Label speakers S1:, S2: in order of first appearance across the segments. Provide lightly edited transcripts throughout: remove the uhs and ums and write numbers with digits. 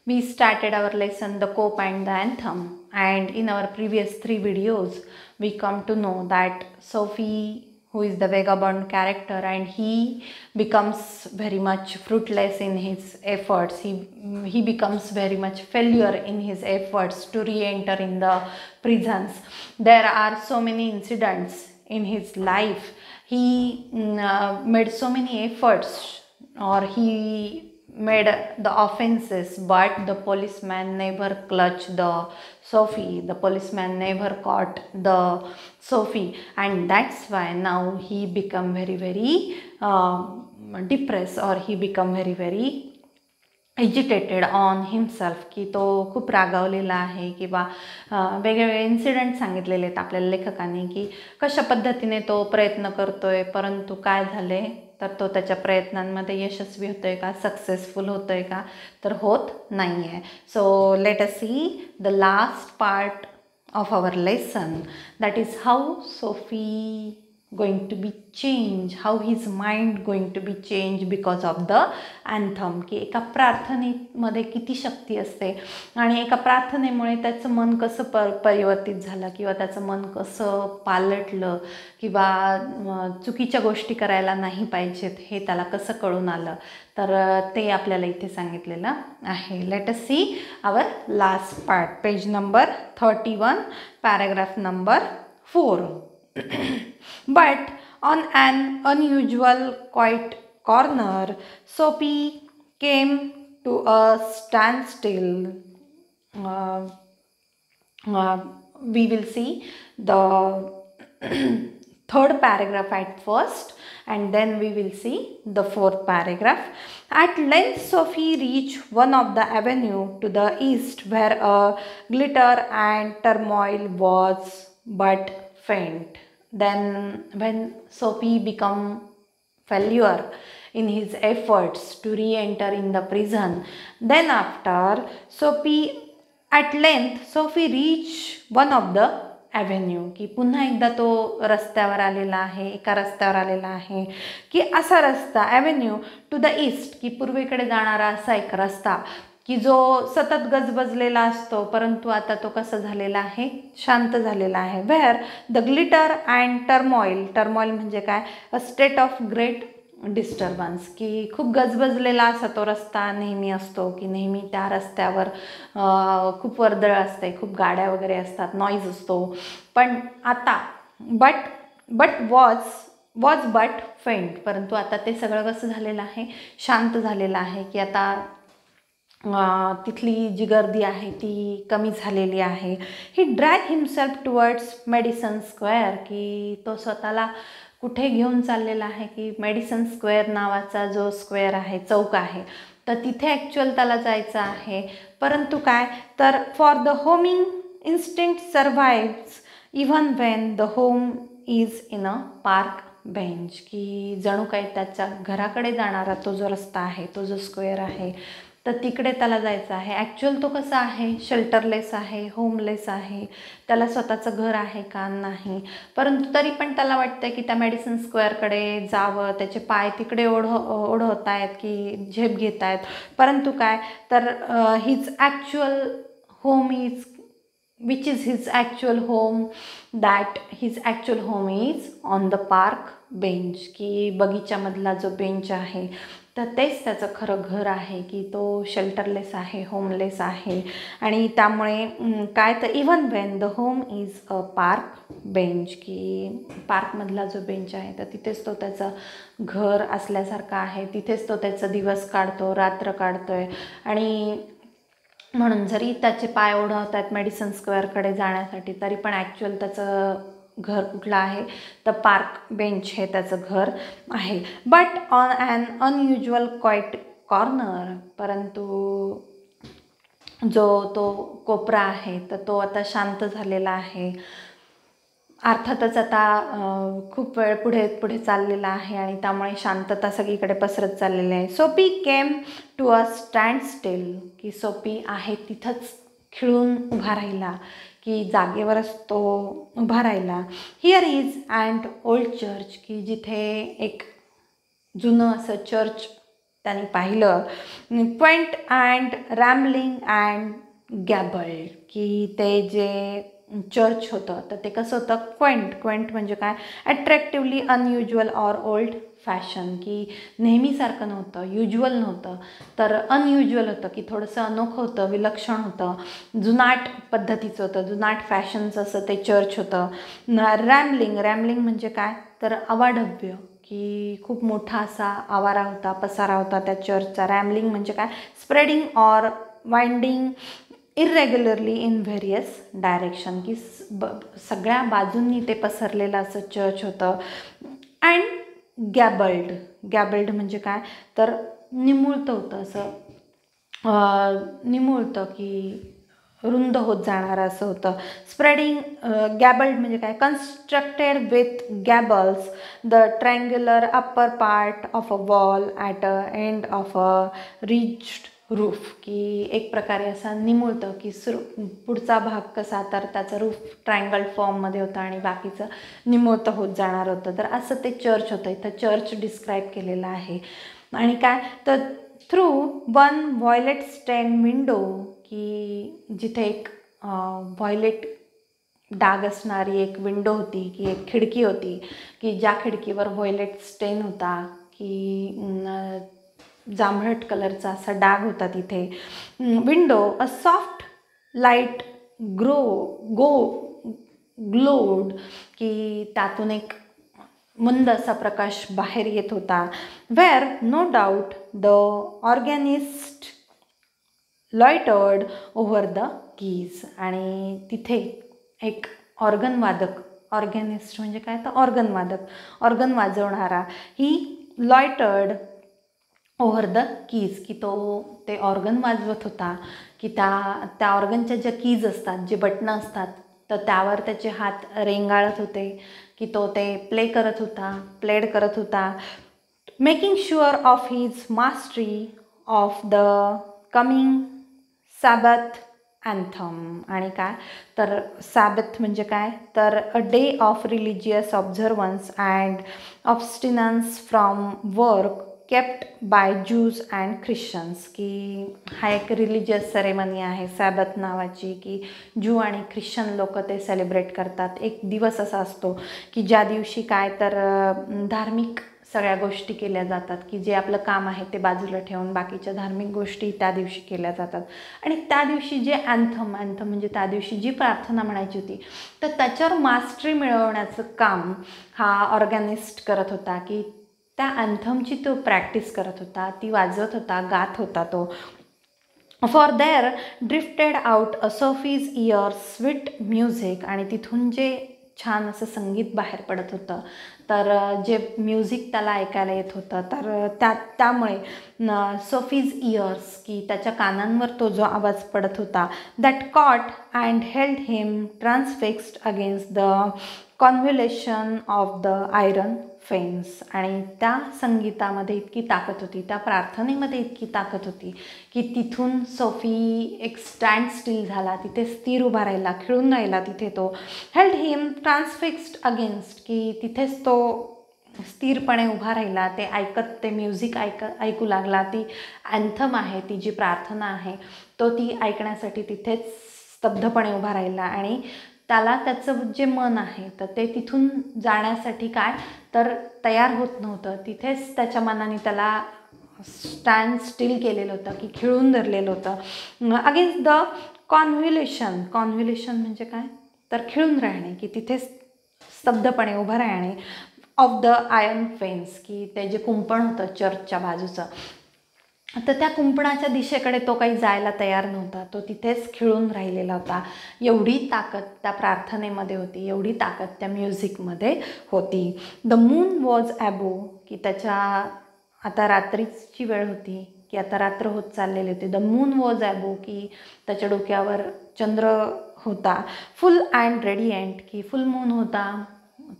S1: We started our lesson, the cope and the anthem, and in our previous 3 videos we come to know that Sophie, who is the vagabond character, and he becomes very much fruitless in his efforts. He becomes very much failure in his efforts to re-enter in the prisons. There are so many incidents in his life. He made so many efforts, or he made the offenses, but the policeman never clutched the Sophie. The policeman never caught the Sophie, and that's why now he become very depressed, or he become very agitated on himself, की तो खूप रागावलेला आहे किंवा वेगवेगळे incident सांगितलेले आहेत आपल्याला लेखकांनी की कशा पद्धतीने तो प्रयत्न करतोय, परंतु काय झाले तर तो त्याच्या प्रयत्नांमध्ये यशस्वी होतोय का, सक्सेसफुल होतोय का, तर होत नाही आहे. So let us see the last part of our lesson, that is how Sophie going to be changed, how his mind going to be changed because of the anthem. की एका प्रार्थनेमध्ये किती शक्ती असते आणि एका प्रार्थनेमुळे त्याचं मन कसं परिवर्तित झालं किंवा त्याचं मन कसं पालटलं किंवा चुकीच्या गोष्टी करायला नाही पाहिजेत हे त्याला कसं कळून आलं, तर ते आपल्याला इथे सांगितलेलं आहे. Let us see our last part, page number 31, paragraph number 4. But on an unusual quiet corner, Sophie came to a standstill. We will see the third paragraph at first, and then we will see the fourth paragraph. At length Sophie reached one of the avenue to the east, where a glitter and turmoil was but faint. Then when Sophie became failure in his efforts to re-enter in the prison, then after at length Sophie reached one of the avenue, की पुन्हा एकदा तो रस्त्यावर आलेला आहे, एका रस्त्यावर आलेला आहे की असा रस्ता, ॲव्हेन्यू टू द ईस्ट, की पूर्वेकडे जाणारा असा एक रस्ता की जो सतत गजबजलेला असतो, परंतु आता तो कसा झालेला आहे, शांत झालेला आहे. वेअर द ग्लिटर अँड टर्मॉईल, टर्मॉईल म्हणजे काय, a state of great disturbance, की खूप गजबजलेला असा तो रस्ता नेहमी असतो, की नेहमी त्या रस्त्यावर खूप वर्दळ असते, खूप गाड्या वगैरे असतात, नॉईज असतो. पण आता बट वॉज बट फेंट, परंतु आता ते सगळं कसं झालेलं आहे, शांत झालेलं आहे, की आता तिथली जी गर्दी आहे ती कमी झालेली आहे. He drag himself towards Madison Square, की तो स्वतःला कुठे घेऊन चाललेला आहे, की मेडिसन स्क्वेअर नावाचा जो स्क्वेअर आहे, चौक आहे, तर तिथे ॲक्च्युअल त्याला जायचं आहे. परंतु काय तर for the homing instinct survives even when the home is in a park bench, की जणू काही त्याच्या घराकडे जाणारा तो जो रस्ता आहे, तो जो स्क्वेअर आहे, तर तिकडे त्याला जायचं आहे. ॲक्च्युअल तो कसा आहे, शेल्टरलेस आहे, होमलेस आहे, त्याला स्वतःचं घर आहे का नाही, परंतु तरी पण त्याला वाटतं की त्या मेडिसन स्क्वेअरकडे जावं, त्याचे पाय तिकडे ओढवत आहेत की झेप घेत आहेत. परंतु काय तर his actual home is, which is his actual home, that his actual home is on the park bench, की बगीच्यामधला जो बेंच आहे तर तेच त्याचं खरं घर आहे, की तो शेल्टरलेस आहे, होमलेस आहे. आणि त्यामुळे काय तर even Wien the home is a park bench, की पार्कमधला जो बेंच आहे तर तिथेच तो त्याचं घर असल्यासारखं आहे, तिथेच तो त्याचा दिवस काढतो, रात्र काढतोय. आणि म्हणून जरी त्याचे पाय ओढवत आहेत मेडिसन स्क्वेअरकडे जाण्यासाठी, तरी पण ॲक्च्युअल त्याचं घर कुठलं आहे तर पार्क बेंच हे त्याचं घर आहे. But on an unusual quiet corner, परंतु जो तो कोपरा आहे तर तो आता शांत झालेला आहे. अर्थातच आता खूप वेळ पुढे चाललेला आहे आणि त्यामुळे शांतता सगळीकडे पसरत चाललेली आहे. Sophie came to a standstill, की सोफी आहे तिथंच खिळून उभा राहिला, की जागेवरच तो उभा राहिला. Here is and old church, की जिथे एक जुनं असं चर्च त्यांनी पाहिलं. क्वेंट अँड रॅम्बलिंग अँड गॅबल्ड, की ते जे चर्च होतं तर ते कसं होतं, क्वेंट म्हणजे काय, ॲट्रॅक्टिव्हली अनयुज्युअल ऑर ओल्ड फॅशन, की नेहमीसारखं नव्हतं, युज्युअल नव्हतं, तर अनयुज्युअल होतं, की थोडंसं अनोखं होतं, विलक्षण होतं, जुनाट पद्धतीचं होतं, जुनाट फॅशनचं असं ते चर्च होतं. रॅम्बलिंग म्हणजे काय, तर अवाढव्य, की खूप मोठा असा आवारा होता, पसारा होता त्या चर्चचा. रॅम्बलिंग म्हणजे काय, spreading or winding irregularly in various direction, की सगळ्या बाजूंनी ते पसरलेलं असं चर्च होतं. अँड गॅबल्ड म्हणजे काय, तर निमुळतं होतं, असं निमुळतं, की रुंद होत जाणारं असं होतं. स्प्रेडिंग, गॅबल्ड म्हणजे काय, constructed with gables, the triangular upper part of a wall at a end of a pitched roof, की एक प्रकारे असा निमुळतं, की पुढचा भाग कसा, तर त्याचं रूफ ट्रायंगल फॉर्ममध्ये होतं आणि बाकीचं निमुळतं होत जाणार होतं. तर असं ते चर्च होतं. इथं चर्च डिस्क्राईब केलेलं आहे. आणि काय, तर थ्रू वन व्हायलेट स्टेन विंडो, की जिथे एक व्हायलेट डाग असणारी एक विंडो होती, की एक खिडकी होती, की ज्या खिडकीवर व्हायलेट स्टेन होता, की जांभळट कलरचा असा डाग होता तिथे. Window, a soft light glowed, की त्यातून एक मंद असा प्रकाश बाहेर येत होता. Where no doubt the organist loitered over the keys, आणि तिथे एक ऑर्गॅनिस्ट म्हणजे काय, तर ऑर्गन वाजवणारा, he loitered over the keys, की ते ऑर्गन वाजवत होता, की त्या ऑर्गनच्या ज्या कीज असतात, जे बटणं असतात, तर त्यावर त्याचे हात रेंगाळत होते, की ते प्लेड करत होता. Making sure of his mastery of the coming sabbath anthem. आणि काय, तर सॅबथ म्हणजे काय, तर a day of religious observance and abstinence from work kept by Jews and Christians, की हा एक रिलिजियस सेरेमनी आहे सॅबथ नावाची, की ज्यू आणि ख्रिश्चन लोक ते सेलिब्रेट करतात. एक दिवस असा असतो, की ज्या दिवशी काय, तर धार्मिक सगळ्या गोष्टी केल्या जातात, की जे आपलं काम आहे ते बाजूला ठेवून बाकीच्या धार्मिक गोष्टी त्या दिवशी केल्या जातात. आणि त्या दिवशी जे अँथम म्हणजे त्या दिवशी जी प्रार्थना म्हणायची होती, तर त्याच्यावर मास्टरी मिळवण्याचं काम हा ऑर्गॅनिस्ट करत होता, की त्या अँथमची तो प्रॅक्टिस करत होता, ती वाजवत होता, गात होता तो. For there drifted out a Sophie's ear sweet music, आणि तिथून जे छान असं संगीत बाहेर पडत होतं, तर जे म्युझिक त्याला ऐकायला येत होतं, तर त्यामुळे सोफीज इयर्स, की त्याच्या कानांवर तो जो आवाज पडत होता, that caught and held him transfixed against the convolution of the iron fence. आणि त्या संगीतामध्ये इतकी ताकद होती, त्या प्रार्थनेमध्ये इतकी ताकद होती, की तिथून सोफी एक स्टँड स्टील झाला, तिथे स्थिर उभा राहिला, खिळून राहिला तिथे तो. हेल्ड हिम ट्रान्सफिक्स्ड अगेन्स्ट, की तिथेच तो स्थिरपणे उभा राहिला, ते म्युझिक ऐकू लागला, ती अँथम आहे, ती जी प्रार्थना आहे, ती ऐकण्यासाठी तिथेच स्तब्धपणे उभा राहिला. आणि त्याला त्याचं जे मन आहे तर ते तिथून जाण्यासाठी काय, तर तयार होत नव्हतं. तिथेच त्याच्या मनाने त्याला स्टँड स्टील केलेलं होतं, की खिळून धरलेलं होतं. अगेन्स्ट द कॉन्व्ह्युलेशन म्हणजे काय, तर खिळून राहणे, की तिथेच स्तब्धपणे उभं राहणे. ऑफ द आयर्न फेन्स, की ते जे कुंपण होतं चर्चच्या बाजूचं, तर त्या कुंपणाच्या दिशेकडे तो काही जायला तयार नव्हता, तो तिथेच खिळून राहिलेला होता. एवढी ताकद त्या प्रार्थनेमध्ये होती, एवढी ताकद त्या म्युझिकमध्ये होती. द मून वॉज ॲबो, की त्याच्या आता रात्रीची वेळ होती, की आता रात्र होत चाललेली होती. द मून वॉज ॲबो, की त्याच्या डोक्यावर चंद्र होता. फुल अँड रेडियंट, की फुल मून होता,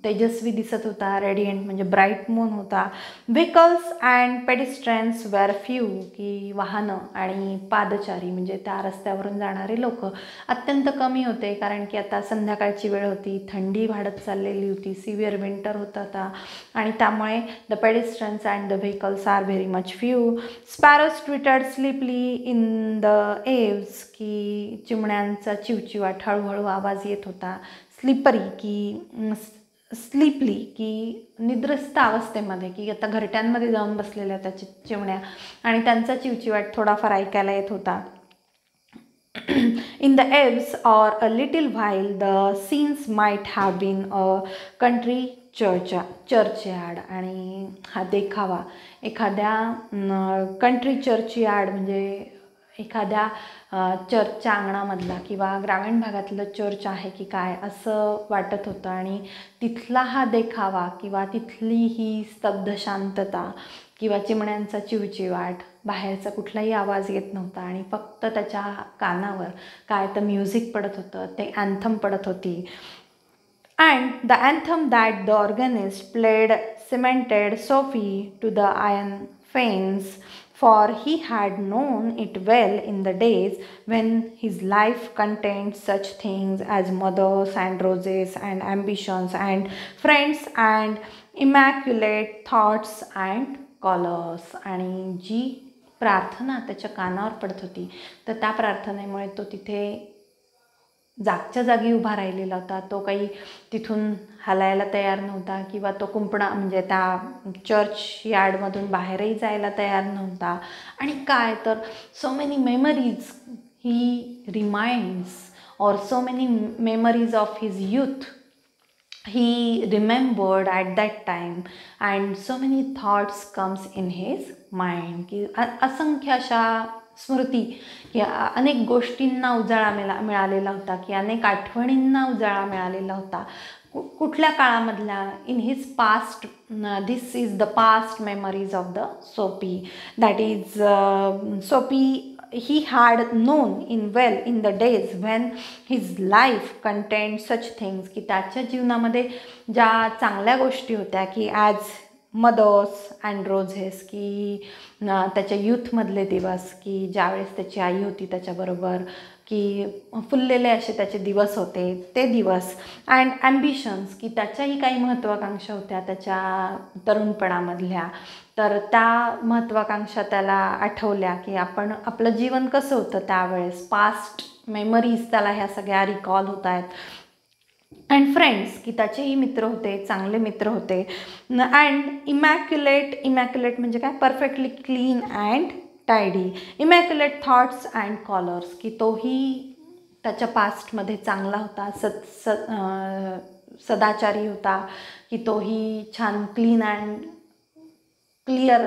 S1: तेजस्वी दिसत होता, रेडियंट म्हणजे ब्राईट मून होता. व्हेकल्स अँड पेडिस्ट्रन्स वेअर फ्यू, की वाहनं आणि पादचारी म्हणजे त्या रस्त्यावरून जाणारे लोक अत्यंत कमी होते, कारण की आता संध्याकाळची वेळ होती, थंडी वाढत चाललेली होती, सिव्हिअर विंटर होता आता, आणि त्यामुळे the pedestrians and the vehicles are very much few. Sparrows twittered sleepily in the eaves, की चिमण्यांचा चिवचिवाट हळूहळू आवाज येत होता. स्लिपरी की स्लीपली की निद्रस्त अवस्थेमध्ये, की आता घरट्यांमध्ये जाऊन बसलेल्या त्या चिमण्या आणि त्यांचा चिवचिवाट थोडाफार ऐकायला येत होता. In the eves or a little while the scenes might have been a country churchyard. आणि हा देखावा एखाद्या कंट्री चर्चयार्ड म्हणजे एखाद्या चर्चच्या अंगणामधला किंवा ग्रामीण भागातलं चर्च आहे की काय असं वाटत होतं. आणि तिथला हा देखावा किंवा तिथली ही स्तब्ध शांतता किंवा चिमण्यांचा चिवचिवाट, बाहेरचा कुठलाही आवाज येत नव्हता आणि फक्त त्याच्या कानावर काय तर म्युझिक पडत होतं, ते अँथम पडत होती. And the anthem that the organist played cemented Soapy to the iron fence, for he had known it well in the days when his life contained such things as mothers and roses and ambitions and friends and immaculate thoughts and colors. आणि जी प्रार्थना त्याच्या कानावर पडत होती, तर त्या प्रार्थनेमुळे तो तिथे जागच्या जागी उभा राहिलेला होता. तो काही तिथून हलायला तयार नव्हता किंवा तो कुंपणा म्हणजे त्या चर्च यार्डमधून बाहेरही जायला तयार नव्हता. आणि काय तर सो मेनी मेमरीज ही रिमाइंड्स और so many memories of his youth he remembered at that time and so many thoughts comes in his mind, की असंख्य अशा स्मृती की अनेक गोष्टींना उजाळा मिळालेला होता, की अनेक आठवणींना उजाळा मिळालेला होता. कुठल्या काळामधल्या? In his past, this is the past memories of the Soapy, that is Soapy he had known in the days when his life contained such things, की त्याच्या जीवनामध्ये ज्या चांगल्या गोष्टी होत्या की ॲज मदर्स अँड रोझेस, की त्याच्या यूथमधले दिवस, की ज्यावेळेस त्याची आई होती त्याच्याबरोबर, की फुललेले असे त्याचे दिवस होते ते दिवस. अँड ॲम्बिशन्स, की त्याच्याही काही महत्त्वाकांक्षा होत्या त्याच्या तरुणपणामधल्या, तर त्या महत्त्वाकांक्षा त्याला आठवल्या की आपलं जीवन कसं होतं त्यावेळेस. पास्ट मेमरीज त्याला ह्या सगळ्या रिकॉल होत आहेत. अँड फ्रेंड्स, की त्याचेही मित्र होते, चांगले मित्र होते. अँड इमॅक्युलेट म्हणजे काय? Perfectly clean and tidy. Immaculate thoughts and collars, की तोही त्याच्या पास्टमध्ये चांगला होता, सदाचारी होता, की तोही छान क्लीन अँड क्लिअर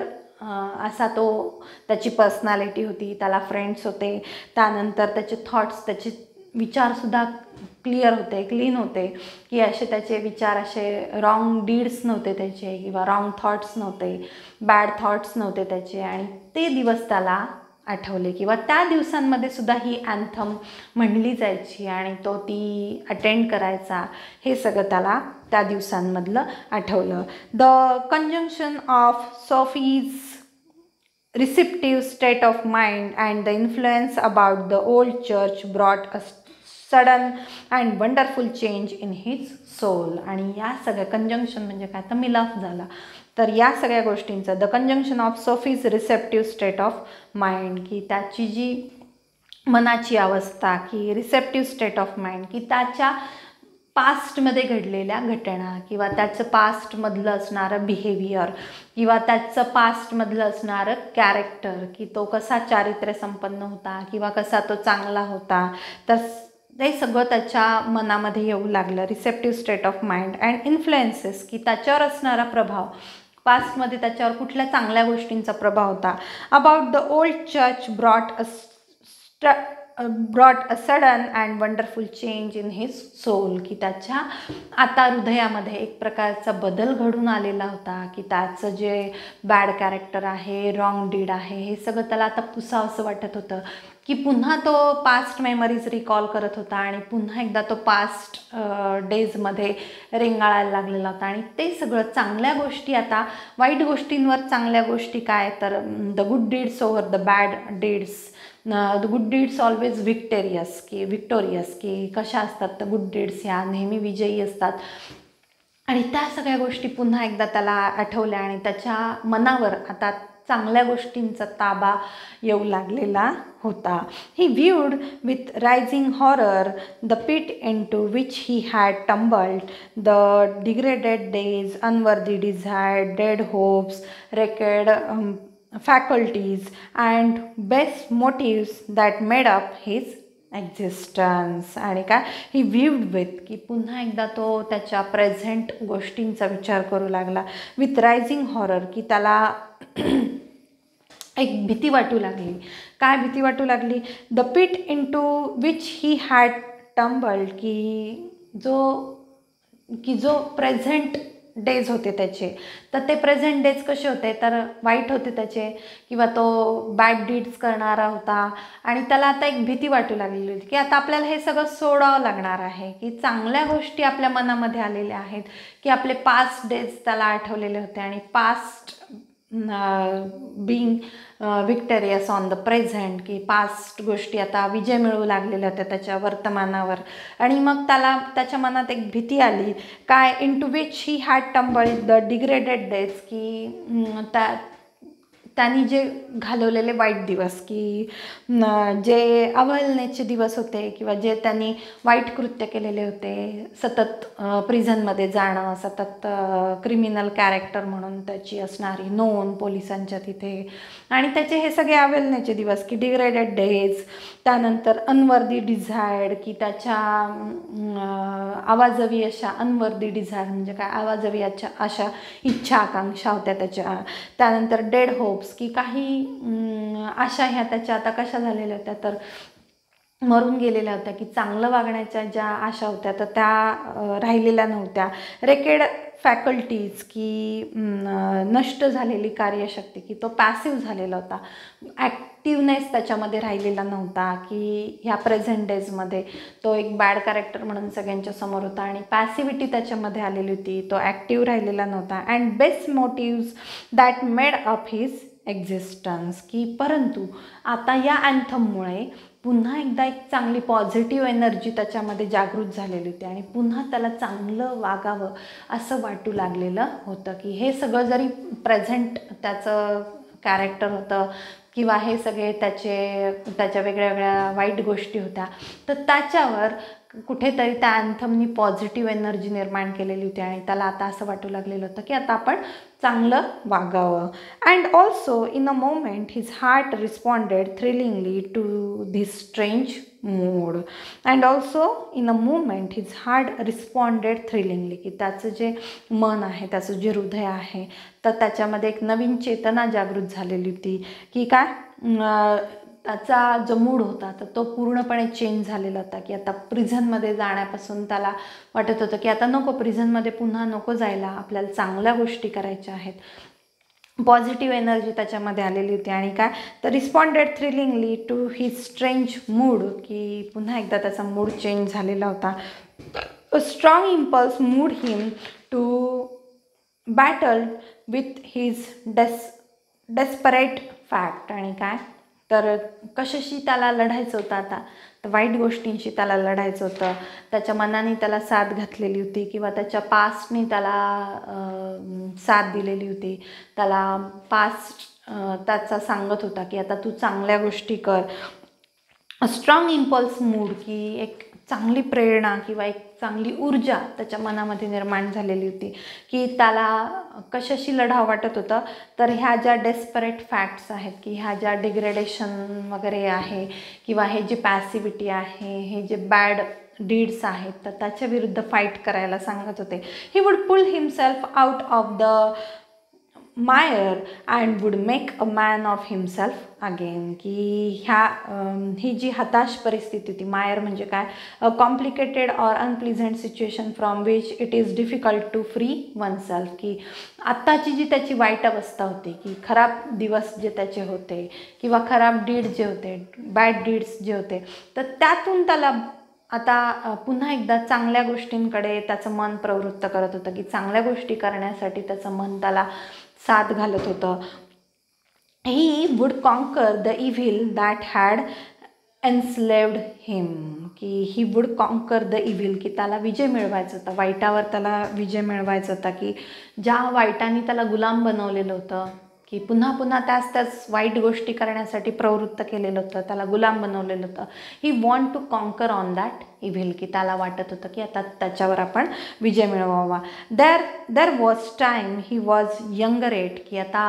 S1: असा तो त्याची पर्सनॅलिटी होती. त्याला फ्रेंड्स होते. त्यानंतर त्याचे थॉट्स, त्याचे विचारसुद्धा क्लिअर होते, क्लीन होते, की असे त्याचे विचार असे रॉंग डीड्स नव्हते त्याचे किंवा रॉंग थॉट्स नव्हते, बॅड थॉट्स नव्हते त्याचे. आणि ते दिवस त्याला आठवले किंवा त्या दिवसांमध्ये सुद्धा ही अँथम म्हणली जायची आणि तो ती अटेंड करायचा. हे सगळं त्याला त्या दिवसांमधलं आठवलं. The conjunction of Sophie's receptive state of mind and the influence about the old church brought a sudden and wonderful change in his soul. आणि या सगळ्या कंजंक्शन म्हणजे काय तर मिलाफ झाला. तर या सगळ्या गोष्टींचा the conjunction of Sophie's receptive state of mind, की त्याची जी मनाची अवस्था, की रिसेप्टिव्ह स्टेट ऑफ माइंड, की त्याच्या पास्टमध्ये घडलेल्या घटना किंवा त्याचं पास्टमधलं असणारं बिहेवियर किंवा त्याचं पास्टमधलं असणारं कॅरेक्टर, की तो कसा चारित्र्य संपन्न होता किंवा कसा तो चांगला होता, तर ते सगळं त्याच्या मनामध्ये येऊ लागलं. Receptive state of mind and influences, की त्याच्यावर असणारा प्रभाव, पास्टमध्ये त्याच्यावर कुठल्या चांगल्या गोष्टींचा प्रभाव होता. About the old church brought a brought a sudden and wonderful change in his soul, की त्याच्या आता हृदयामध्ये एक प्रकारचा बदल घडून आलेला होता, की त्याचं जे बॅड कॅरेक्टर आहे, रॉंग डीड आहे, हे सगळं त्याला आता पुसावं असं वाटत होतं, की पुन्हा तो पास्ट मेमरीज रिकॉल करत होता आणि पुन्हा एकदा तो पास्ट डेजमध्ये रेंगाळायला लागलेला होता. आणि ते सगळं चांगल्या गोष्टी, आता वाईट गोष्टींवर चांगल्या गोष्टी काय, तर the good deeds over the bad deeds, the good deeds always victorious की कशा असतात तर गुड डीड्स ह्या नेहमी विजयी असतात. आणि त्या सगळ्या गोष्टी पुन्हा एकदा त्याला आठवल्या आणि त्याच्या मनावर आता चांगल्या गोष्टींचा ताबा येऊ लागलेला होता. He viewed with rising horror the pit into which he had tumbled, the degraded days, unworthy desire, dead hopes, wrecked faculties and best motives that made up his existence. आणि काय, ही व्ह्यूड विथ, की पुन्हा एकदा तो त्याच्या present गोष्टींचा विचार करू लागला. विथ रायझिंग हॉरर, की त्याला एक भीती वाटू लागली. काय भीती वाटू लागली? The pit into which he had tumbled, की जो प्रेझेंट डेज होते त्याचे, तर ते प्रेझेंट डेज कसे होते तर वाईट होते त्याचे, किंवा तो बॅड डीड्स करणारा होता. आणि त्याला आता एक भीती वाटू लागलेली होती, की आता आपल्याला हे सगळं सोडावं लागणार आहे, की चांगल्या गोष्टी आपल्या मनामध्ये आलेल्या आहेत, की आपले पास्ट डेज त्याला आठवलेले होते आणि past being victorious on the present, की पास्ट गोष्टी आता विजय मिळू लागलेल्या होत्या त्याच्या वर्तमानावर. आणि मग त्याला त्याच्या मनात एक भीती आली, काय, into which he had tumbled the degraded days, की त्यांनी जे घालवलेले वाईट दिवस, की जे अवहेलनेचे दिवस होते, किंवा जे त्यांनी वाईट कृत्य केलेले होते, सतत प्रिझनमध्ये जाणं, सतत क्रिमिनल कॅरेक्टर म्हणून त्याची असणारी नोंद पोलिसांच्या तिथे, आणि त्याचे हे सगळे अवहेलनेचे दिवस, की डिग्रेडेड डेज, त्यानंतर अनवर्दी डिझायर्ड, की त्याच्या आवाजवी अशा, अनवर्दी डिझायर म्हणजे काय, आवाजवी अशा इच्छा आकांक्षा होत्या त्याच्या. त्यानंतर डेड होप्स, की काही आशा ह्या त्याच्या आता कशा झालेल्या होत्या तर मरून गेलेल्या होत्या, की चांगलं वागण्याच्या ज्या आशा होत्या तर त्या राहिलेल्या नव्हत्या. रेकेड फॅकल्टीज, की नष्ट झालेली कार्यशक्ती, की तो पॅसिव्ह झालेला होता, ॲक्टिवनेस त्याच्यामध्ये राहिलेला नव्हता, की ह्या प्रेझेंट डेजमध्ये तो एक बॅड कॅरेक्टर म्हणून सगळ्यांच्या समोर होता आणि पॅसिव्हिटी त्याच्यामध्ये आलेली होती, तो ॲक्टिव्ह राहिलेला नव्हता. And best motives that made up his existence, की परंतु आता या अँथममुळे पुन्हा एकदा एक चांगली पॉझिटिव्ह एनर्जी त्याच्यामध्ये जागृत झालेली होती आणि पुन्हा त्याला चांगलं वागावं असं वाटू लागलेलं होतं. की हे सगळं जरी प्रेझेंट त्याचं कॅरेक्टर होतं, किंवा हे सगळे त्याच्या वेगळ्या वेगळ्या वाईट गोष्टी होत्या, तर त्याच्यावर कुठेतरी त्या अँथमनी पॉझिटिव्ह एनर्जी निर्माण केलेली होती आणि त्याला आता असं वाटू लागलेलं होतं की आता आपण चांगलं वागावं. And also in a moment his heart responded thrillingly to this strange mood. And also in a moment his heart responded thrillingly, की त्याचं जे मन आहे, त्याचं जे हृदय आहे, तर त्याच्यामध्ये एक नवीन चेतना जागृत झालेली होती. की काय, त्याचा जो मूड होता तर तो पूर्णपणे चेंज झालेला होता. की आता प्रिझनमध्ये जाण्यापासून त्याला वाटत होतं की आता नको, प्रिझनमध्ये पुन्हा नको जायला, आपल्याला चांगल्या गोष्टी करायच्या आहेत. पॉझिटिव्ह एनर्जी त्याच्यामध्ये आलेली होती. आणि काय, तर responded thrillingly to his strange mood, की पुन्हा एकदा त्याचा मूड चेंज झालेला होता. A strong impulse mood him to battle with his desperate fact. आणि काय, तर कशाशी त्याला लढायचं होतं आता, तर वाईट गोष्टींशी त्याला लढायचं होतं. त्याच्या मनाने त्याला साथ घातलेली होती, किंवा त्याच्या पास्टने त्याला साथ दिलेली होती. त्याला पास्ट त्याचा सांगत होता की आता तू चांगल्या गोष्टी कर. स्ट्रॉंग इम्पल्स मूड, की एक चांगली प्रेरणा किंवा एक चांगली ऊर्जा त्याच्या मनामध्ये निर्माण झालेली होती. की त्याला कशाशी लढावं वाटत होतं, तर ह्या ज्या डेस्परेट फॅक्ट्स आहेत, की ह्या ज्या डिग्रेडेशन वगैरे आहे, किंवा हे जे पॅसिव्हिटी आहे, हे जे बॅड डीड्स आहेत, तर त्याच्या विरुद्ध फाईट करायला सांगत होते. He would pull himself out of the mire and would make a man of himself again, की ही जी हताश परिस्थिती होती. मायर म्हणजे काय, a complicated or unpleasant situation from which it is difficult to free one self, की आत्ताची जी त्याची वाईट अवस्था होती, की खराब दिवस जे त्याचे होते किंवा खराब डीड जे होते, बॅड डीड्स जे होते, तर त्यातून त्याला आता पुन्हा एकदा चांगल्या गोष्टींकडे त्याचं मन प्रवृत्त करत होतं, की चांगल्या गोष्टी करण्यासाठी त्याचं मन त्याला साथ घालत होतं. He would conquer the evil that had enslaved him, की he would conquer the evil, की त्याला विजय मिळवायचा होता, वाईटावर त्याला विजय मिळवायचा होता, की ज्या वाईटाने त्याला गुलाम बनवलेलं होतं, की पुन्हा पुन्हा त्याच वाईट गोष्टी करण्यासाठी प्रवृत्त केलेलं होतं, त्याला गुलाम बनवलेलं होतं. He want to conquer on that evil, की त्याला वाटत होतं की आता त्याच्यावर आपण विजय मिळवावा. There was time he was younger at, की आता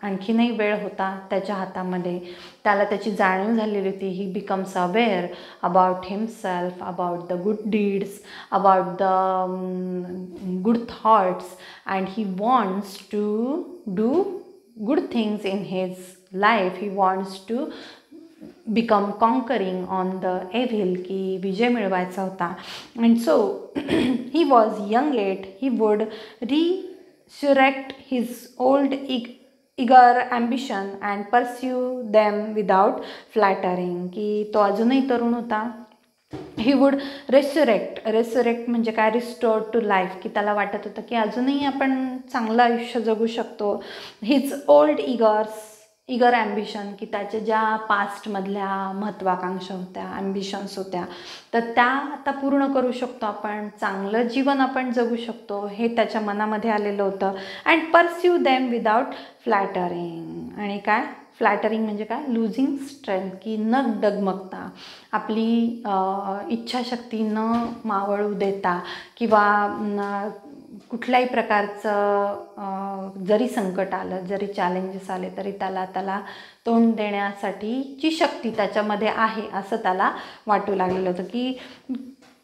S1: आणखीनही वेळ होता त्याच्या हातामध्ये, त्याला त्याची जाणीव झालेली होती. He becomes aware about himself, about the good deeds, about the good thoughts, and he wants to do good things in his life. He wants to become conquering on the evil, की विजय मिळवायचा होता. And so he was young yet he would resurrect his old eager ambition and pursue them without flattering, की तो अजूनही तरुण होता. He would रेसुरेक्ट म्हणजे काय, रिस्टोर टू लाईफ, की त्याला वाटत होतं की अजूनही आपण चांगलं आयुष्य जगू शकतो. हिज ओल्ड इगर ॲम्बिशन, की त्याच्या ज्या पास्टमधल्या महत्त्वाकांक्षा होत्या, ॲम्बिशन्स होत्या, तर त्या आता पूर्ण करू शकतो आपण, चांगलं जीवन आपण जगू शकतो, हे त्याच्या मनामध्ये आलेलं होतं. अँड परस्यू देम विदाउट फ्लॅटरिंग, आणि काय फ्लॅटरिंग म्हणजे काय, लुझिंग स्ट्रेंथ, की न डगमगता, आपली इच्छाशक्ती न मावळू देता, किंवा कुठल्याही प्रकारचं जरी संकट आलं, जरी चॅलेंजेस आले, तरी त्याला तोंड देण्यासाठीची शक्ती त्याच्यामध्ये आहे असं त्याला वाटू लागलेलं होतं, की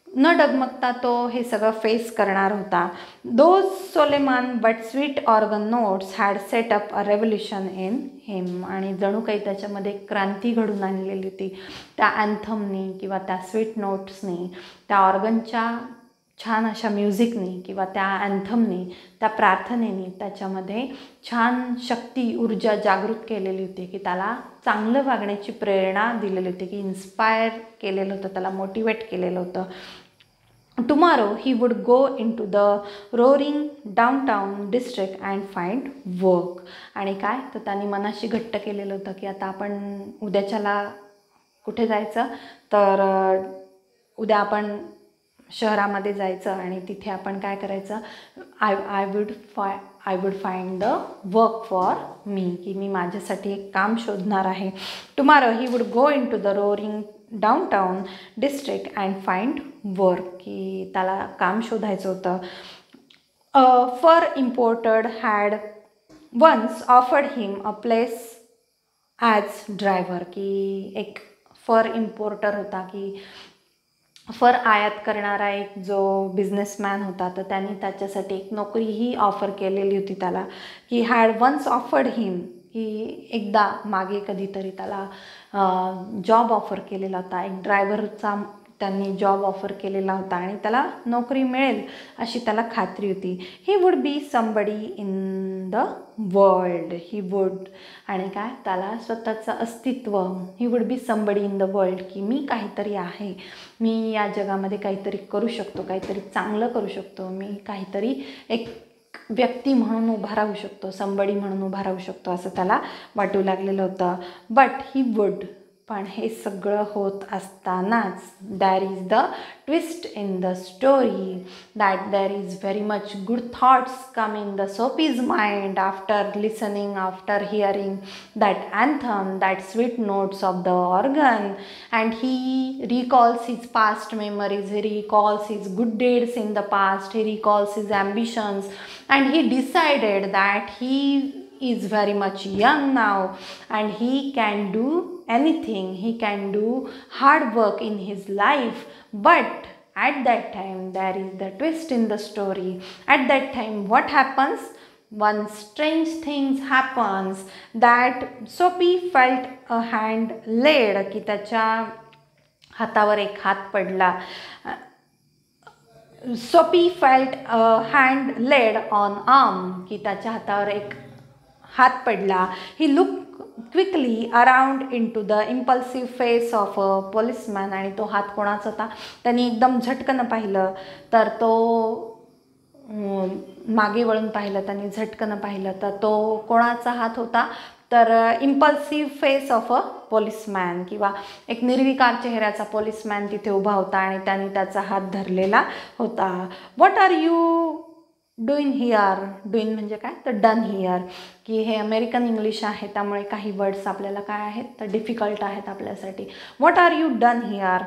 S1: न डगमगता तो हे सगळं फेस करणार होता. Those solemn but sweet organ notes had set up a revolution in him, आणि जणू काही त्याच्यामध्ये क्रांती घडून आणलेली होती त्या अँथमनी किंवा त्या स्वीट नोट्सनी, त्या ऑर्गनच्या छान अशा म्युझिकनी किंवा त्या अँथमनी, त्या प्रार्थनेनी त्याच्यामध्ये छान शक्ती, ऊर्जा जागृत केलेली होती, की त्याला चांगलं वागण्याची प्रेरणा दिलेली होती, की इन्स्पायर केलेलं होतं, त्याला मोटिवेट केलेलं होतं. Tomorrow he would go into the roaring downtown district and find work, आणि काय, तर त्यांनी मनाशी घट्ट केलेलं होतं की आता आपण उद्याच्याला कुठे जायचं, तर उद्या आपण शहरामध्ये जायचं आणि तिथे आपण काय करायचं, I would find the work for me, की मी माझ्यासाठी एक काम शोधणार आहे. Tomorrow he would go into the roaring downtown district and find work, की त्याला काम शोधायचं होतं. Fur imported had once offered him a place as driver, की एक फर इम्पोर्टर होता, की फर आयात करणारा एक जो बिझनेसमॅन होता, तर त्यांनी त्याच्यासाठी एक नोकरीही ऑफर केलेली होती त्याला, की हॅड वन्स ऑफर्ड हिम, की एकदा मागे कधीतरी त्याला जॉब ऑफर केलेला होता, एक ड्रायव्हरचा त्यांनी जॉब ऑफर केलेला होता आणि त्याला नोकरी मिळेल अशी त्याला खात्री होती. He would be somebody in the world, he would, आणि काय, त्याला स्वतःचं अस्तित्व, he would be somebody in the world, की मी काहीतरी आहे, मी या जगामध्ये काहीतरी करू शकतो, काहीतरी चांगलं करू शकतो, मी काहीतरी एक व्यक्ती म्हणून उभा राहू शकतो, समबडी म्हणून उभा राहू शकतो, असं त्याला वाटू लागलेलं होतं. बट ही वुड, पण हे सगळं होत असतानाच there is the twist in the story that there is very much good thoughts come in the Soapy's mind after listening, after hearing that anthem, that sweet notes of the organ, and he recalls his past memories, he recalls his good deeds in the past, he recalls his ambitions, and he decided that he is very much young now and he can do anything, he can do hard work in his life. But at that time there is the twist in the story. At that time what happens, one strange thing happens that Soapy felt a hand laid, की त्याच्या हातावर एक हात पडला. Soapy felt a hand laid on arm, की त्याच्या हातावर एक हात पडला. He looked quickly around into the impulsive face of a policeman, आणि तो हात कोणाचा होता? त्यांनी एकदम झटकन पाहिलं तर तो मागे वळून पाहिलं, त्यांनी झटकन पाहिलं तर तो कोणाचा हात होता? तर impulsive face of a policeman, किंवा एक निर्विकार चेहऱ्याचा पोलिसमॅन तिथे उभा होता आणि त्यांनी त्याचा हात धरलेला होता. What are you doing here? Doing म्हणजे काय? तर डन हिअर, की हे अमेरिकन इंग्लिश आहे त्यामुळे काही वर्ड्स आपल्याला काय आहेत तर डिफिकल्ट आहेत आपल्यासाठी. What are you done here?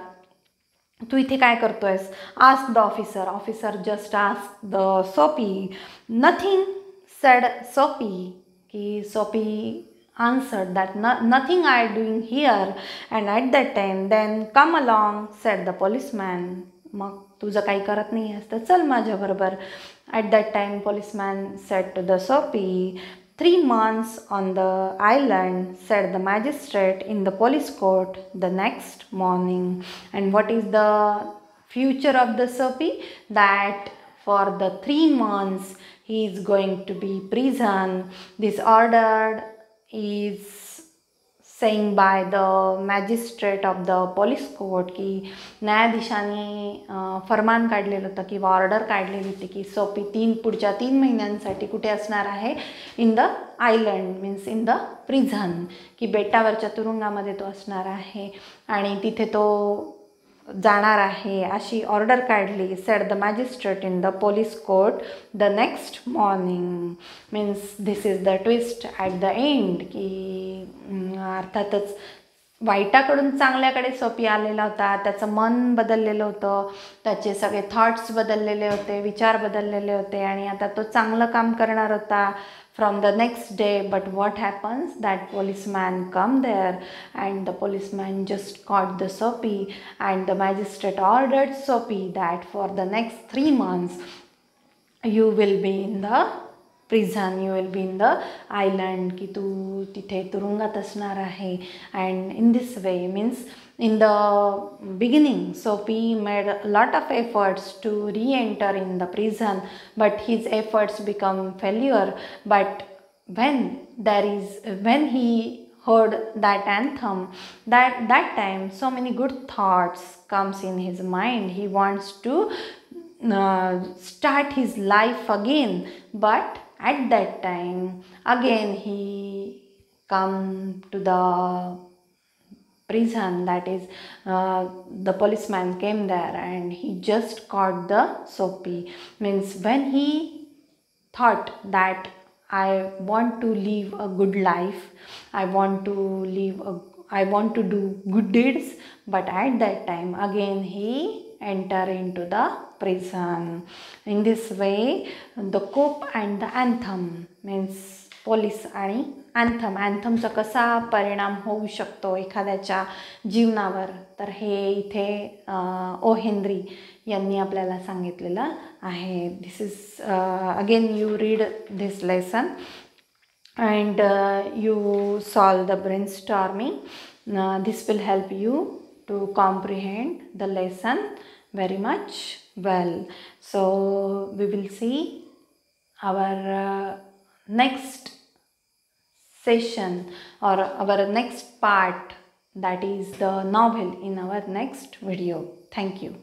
S1: तू इथे काय करतोयस? Ask the officer. Officer just ask the Soapy. Nothing said Soapy, की सोपी answered that nothing I doing here, and at that time then come along said the policeman. मग तुझं काही करत नाही आहेस तर चल माझ्याबरोबर. At that time policeman said to the Soapy, 3 months on the island, said the magistrate in the police court the next morning. And what is the future of the Soapy? That for the 3 months he is going to be prison. This ordered is saying by the magistrate of the police court, की न्यायाधीशाने फरमान काढलेलं होतं किंवा order काढलेली होती की सोपी पुढच्या 3 महिन्यांसाठी कुठे असणार आहे? In the island, means in the prison, की बेटावरच्या तुरुंगामध्ये तो असणार आहे आणि तिथे तो जाणार आहे अशी ऑर्डर काढली. Sed the magistrate in the police court the next morning. Means this is the twist at the end, की अर्थातच वाईटाकडून चांगल्याकडे सोपी आलेला होता. त्याचं मन बदललेलं होतं, त्याचे सगळे थॉट्स बदललेले होते, विचार बदललेले होते आणि आता तो चांगलं काम करणार होता from the next day. But what happens? That policeman come there and the policeman just caught the Soapy, and the magistrate ordered Soapy that for the next 3 months you will be in the prison, you will be in the island, की तू तिथे तुरुंगात असणार आहे. And in this way, means in the beginning Soapy made a lot of efforts to re-enter in the prison, but his efforts become failure. But when he heard that anthem, that time so many good thoughts comes in his mind. He wants to start his life again, but at that time again he come to the prison, that is the policeman came there and he just caught the Soapy. Means when he thought that I want to live a good life, I want to do good deeds, but at that time again he enter into the prison. In this way the cope and the anthem, means police आणि अँथमचा कसा परिणाम होऊ शकतो एखाद्याच्या जीवनावर, तर हे इथे ओ हेनरी यांनी आपल्याला सांगितलेलं आहे. This is again you read this lesson and you solve the brainstorming. This will help you to comprehend the lesson very much well. So we will see our next session or our next part, that is the novel, in our next video. Thank you.